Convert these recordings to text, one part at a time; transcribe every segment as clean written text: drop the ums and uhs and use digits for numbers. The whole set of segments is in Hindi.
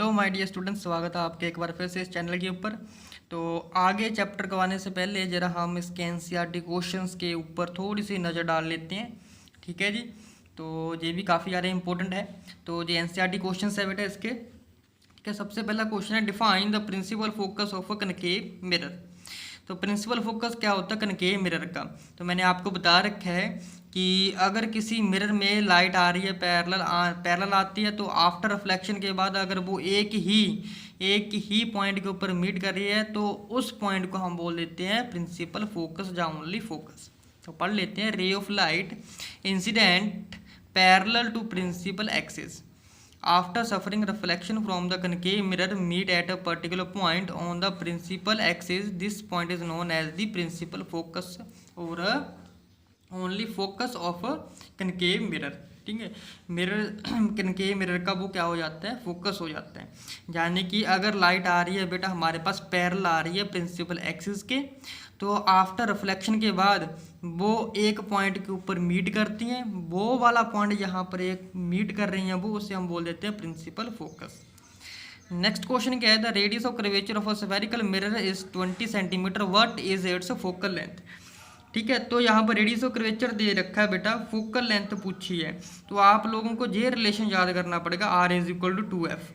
हेलो माय डियर स्टूडेंट्स, स्वागत है आपके एक बार फिर से इस चैनल के ऊपर। तो आगे चैप्टर करवाने से पहले ज़रा हम इसके एनसीईआरटी क्वेश्चंस के ऊपर थोड़ी सी नज़र डाल लेते हैं। ठीक है जी। तो ये भी काफ़ी ज़्यादा इंपॉर्टेंट है। तो ये एनसीईआरटी क्वेश्चंस है बेटा इसके क्या सबसे पहला क्वेश्चन है, define the principal focus of a concave mirror. तो प्रिंसिपल फोकस क्या होता है कनकेव मिरर का? तो मैंने आपको बता रखा है कि अगर किसी मिरर में लाइट आ रही है, पैरेलल आती है, तो आफ्टर रिफ्लेक्शन के बाद अगर वो एक ही पॉइंट के ऊपर मीट कर रही है तो उस पॉइंट को हम बोल देते हैं प्रिंसिपल फोकस या ओनली फोकस। तो पढ़ लेते हैं, ray of light incident parallel to principal axis after suffering reflection from the concave mirror meet at a particular point on the principal axis. This point is known as the principal focus or only focus of a concave mirror। ठीक है, मिरर कनकेव मिरर का वो क्या हो जाता है, फोकस हो जाता है। यानी कि अगर लाइट आ रही है बेटा हमारे पास पैरेलल आ रही है प्रिंसिपल एक्सिस के, तो आफ्टर रिफ्लेक्शन के बाद वो एक पॉइंट के ऊपर मीट करती हैं, वो वाला पॉइंट यहाँ पर एक मीट कर रही हैं वो, उसे हम बोल देते हैं प्रिंसिपल फोकस। नेक्स्ट क्वेश्चन क्या है, the radius of curvature of a spherical mirror is 20 centimetre, what is it's focal length. ठीक है, तो यहाँ पर रेडियस ऑफ कर्वेचर दे रखा है बेटा, फोकल लेंथ पूछी है, तो आप लोगों को ये रिलेशन याद करना पड़ेगा, R is equal to 2F।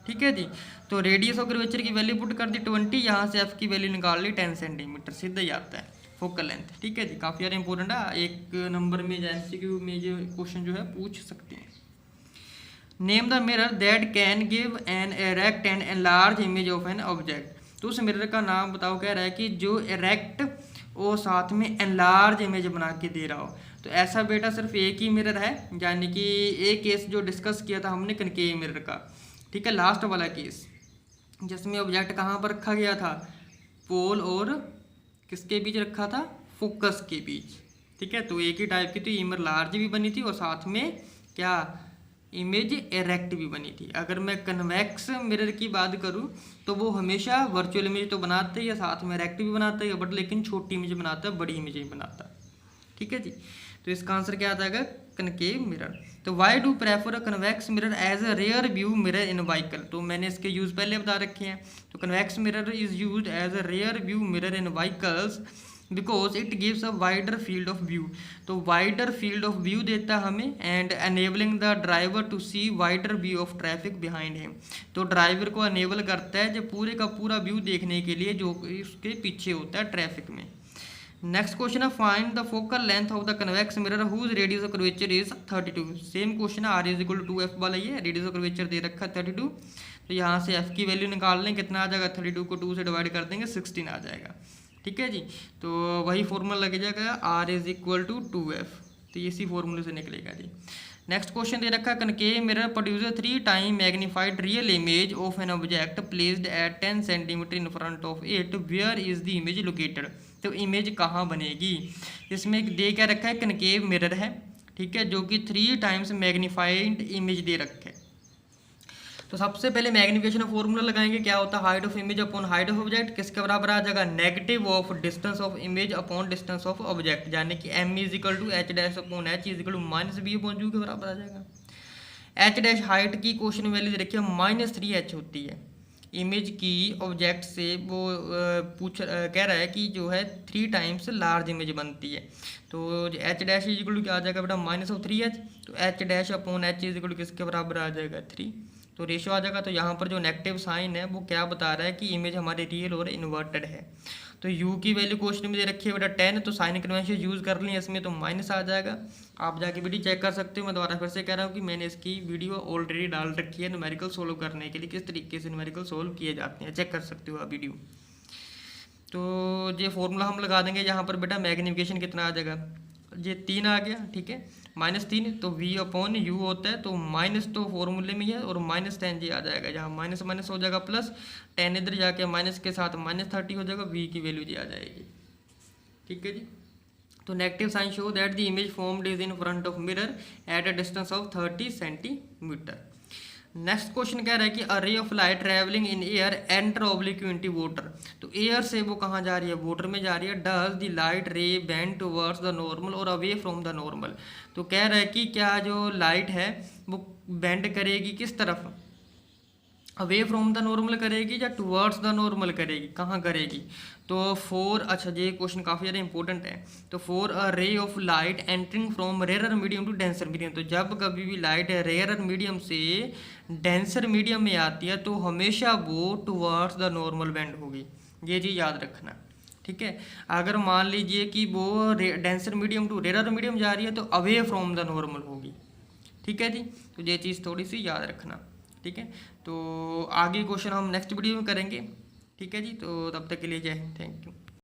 ठीक है जी। तो रेडियस ऑफ कर्वेचर की वैल्यू पुट कर दी 20, यहाँ से F की वैल्यू निकाल ली 10 सेंटीमीटर, सीधा ही आता है फोकल लेंथ। ठीक है जी, काफ़ी ज़्यादा इंपॉर्टेंट है, एक नंबर में एमसीक्यू में ये क्वेश्चन जो है पूछ सकते हैं। Name the mirror that can give an erect and enlarge image of an object. तो उस मिरर का नाम बताओ, कह रहा है कि जो एरेक्ट और साथ में एनलार्ज इमेज बना के दे रहा हो। तो ऐसा बेटा सिर्फ एक ही मिरर है, यानी कि एक केस जो डिस्कस किया था हमने कनकेव मिरर का। ठीक है, लास्ट वाला केस जिसमें ऑब्जेक्ट कहाँ पर रखा गया था, पोल और किसके बीच रखा था, फोकस के बीच। ठीक है, तो एक ही टाइप की, तो इमेज लार्ज भी बनी थी और साथ में क्या, इमेज एरेक्ट भी बनी थी। अगर मैं कन्वेक्स मिरर की बात करूं तो वो हमेशा वर्चुअल इमेज तो बनाता है या साथ में एरेक्ट भी बनाता है, बट लेकिन छोटी इमेज बनाता है, बड़ी इमेज नहीं बनाता। ठीक है जी, तो इसका आंसर क्या आ जाएगा, कनकेव मिरर। तो why do prefer a convex mirror as a rear view mirror in vehicle. तो मैंने इसके यूज पहले बता रखे हैं। तो convex mirror is use as a rear view mirror in vehicles because it gives a wider field of view. तो वाइडर फील्ड ऑफ व्यू देता है हमें, and enabling the driver to see wider view of traffic behind him. तो ड्राइवर को अनेबल करता है जो पूरे का पूरा व्यू देखने के लिए जो उसके पीछे होता है ट्रैफिक में। नेक्स्ट क्वेश्चन है, find the focal length of the convex mirror whose radius of curvature is 32। Same question है, R is equal to 2F वाला, ये रेडियस ऑफ कर्वेचर दे रखा है 32। तो यहाँ से F की वैल्यू निकाल लें, कितना आ जाएगा, 32 को 2 से डिवाइड कर देंगे 16 आ जाएगा। ठीक है जी, तो वही फॉर्मूला लग जाएगा, R is equal to 2F, तो इसी फॉर्मूले से निकलेगा जी। नेक्स्ट क्वेश्चन दे रखा है, concave mirror produce 3 time magnified real image of an object placed at 10 centimetre in front of it, where is the image located. तो इमेज कहाँ बनेगी, इसमें दे क्या रखा है, कनकेव मिरर है। ठीक है, जो कि 3 टाइम्स मैग्नीफाइड इमेज दे रखा है। तो सबसे पहले मैग्निफिकेशन फॉर्मूला लगाएंगे, क्या होता है, height of image upon height of object, किसके बराबर आ जाएगा, negative of distance of image upon distance of object, यानी कि m is equal to H dash upon H is equal to minus B upon U के बराबर आ जाएगा। एच डैश हाइट की क्वेश्चन वैल्यू रखिए -3h होती है इमेज की, ऑब्जेक्ट से वो कह रहा है कि जो है 3 टाइम्स लार्ज इमेज बनती है। तो H dash is equal to क्या आ जाएगा बेटा, -3h। तो H dash upon H is equal to किसके बराबर आ जाएगा, 3। तो रेशियो आ जाएगा। तो यहाँ पर जो नेगेटिव साइन है वो क्या बता रहा है कि इमेज हमारी रियल और इन्वर्टेड है। तो u की वैल्यू क्वेश्चन में दे रखी है बेटा 10, तो साइन कन्वेंशन यूज़ कर ली इसमें, तो माइनस आ जाएगा। आप जाके वीडियो चेक कर सकते हो, मैं दोबारा फिर से कह रहा हूँ कि मैंने इसकी वीडियो ऑलरेडी डाल रखी है न्यूमेरिकल सोल्व करने के लिए, किस तरीके से न्यूमेरिकल सोल्व किए जाते हैं, चेक कर सकते हो आप वीडियो। तो ये फॉर्मूला हम लगा देंगे यहाँ पर बेटा, मैग्निफिकेशन कितना आ जाएगा, ये 3 आ गया। ठीक है, -3, तो v अपॉन u होता है, तो माइनस तो फॉर्मूले में ही है, और -10 जी आ जाएगा, जहाँ माइनस माइनस हो जाएगा प्लस, 10 इधर जाके माइनस के साथ -30 हो जाएगा, v की वैल्यू जी आ जाएगी। ठीक है जी, तो negative sign show that the image formed is in front of mirror at a distance of 30 centimetre. Next question कह रहा है कि a ray of light travelling in air enter oblique into water. तो एयर से वो कहाँ जा रही है, वाटर में जा रही है। डज द लाइट रे बेंड टुवर्ड्स द नॉर्मल और अवे फ्रॉम द नॉर्मल। तो कह रहा है कि क्या जो लाइट है वो बेंड करेगी किस तरफ, अवे फ्रॉम द नॉर्मल करेगी या टुवर्ड्स द नॉर्मल करेगी, कहाँ करेगी? तो फॉर, अच्छा ये क्वेश्चन काफ़ी ज़्यादा इंपॉर्टेंट है। तो for a ray of light entering from rare medium to denser medium, तो जब कभी भी लाइट रेयर मीडियम से डेंसर मीडियम में आती है तो हमेशा वो टुवर्ड्स द नॉर्मल बेंड होगी, ये चीज़ याद रखना। ठीक है, अगर मान लीजिए कि वो denser medium to rare medium जा रही है तो अवे फ्रॉम द नॉर्मल होगी। ठीक है जी, तो ये चीज़ थोड़ी सी याद रखना। ठीक है, तो आगे क्वेश्चन हम नेक्स्ट वीडियो में करेंगे। ठीक है जी, तो तब तक के लिए जय हिंद, थैंक यू।